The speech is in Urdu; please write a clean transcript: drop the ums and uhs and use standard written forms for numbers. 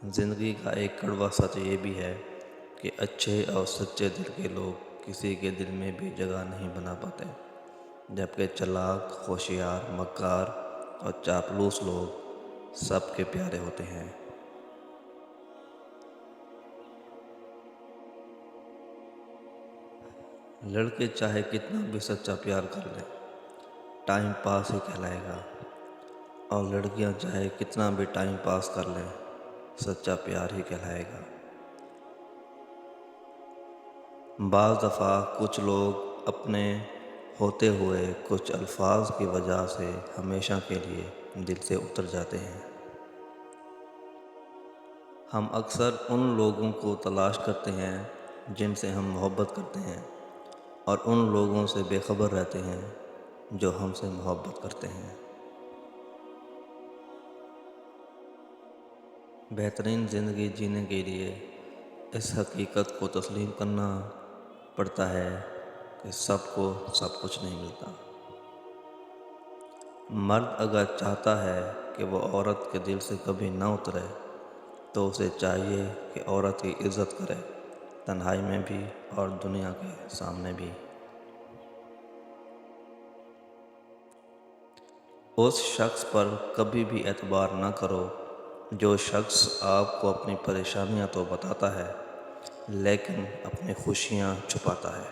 زندگی کا ایک کڑوا سچ یہ بھی ہے کہ اچھے اور سچے دل کے لوگ کسی کے دل میں بھی جگہ نہیں بنا پاتے، جبکہ چلاک، ہوشیار، مکار اور چاپلوس لوگ سب کے پیارے ہوتے ہیں۔ لڑکے چاہے کتنا بھی سچا پیار کر لیں، ٹائم پاس ہی کہلائے گا، اور لڑکیاں چاہے کتنا بھی ٹائم پاس کر لیں، سچا پیار ہی کہلائے گا۔ بعض دفعہ کچھ لوگ اپنے ہوتے ہوئے کچھ الفاظ کی وجہ سے ہمیشہ کے لیے دل سے اتر جاتے ہیں۔ ہم اکثر ان لوگوں کو تلاش کرتے ہیں جن سے ہم محبت کرتے ہیں، اور ان لوگوں سے بے خبر رہتے ہیں جو ہم سے محبت کرتے ہیں۔ بہترین زندگی جینے کے لیے اس حقیقت کو تسلیم کرنا پڑتا ہے کہ سب کو سب کچھ نہیں ملتا۔ مرد اگر چاہتا ہے کہ وہ عورت کے دل سے کبھی نہ اترے تو اسے چاہیے کہ عورت کی عزت کرے، تنہائی میں بھی اور دنیا کے سامنے بھی۔ اس شخص پر کبھی بھی اعتبار نہ کرو جو شخص آپ کو اپنی پریشانیاں تو بتاتا ہے لیکن اپنی خوشیاں چھپاتا ہے۔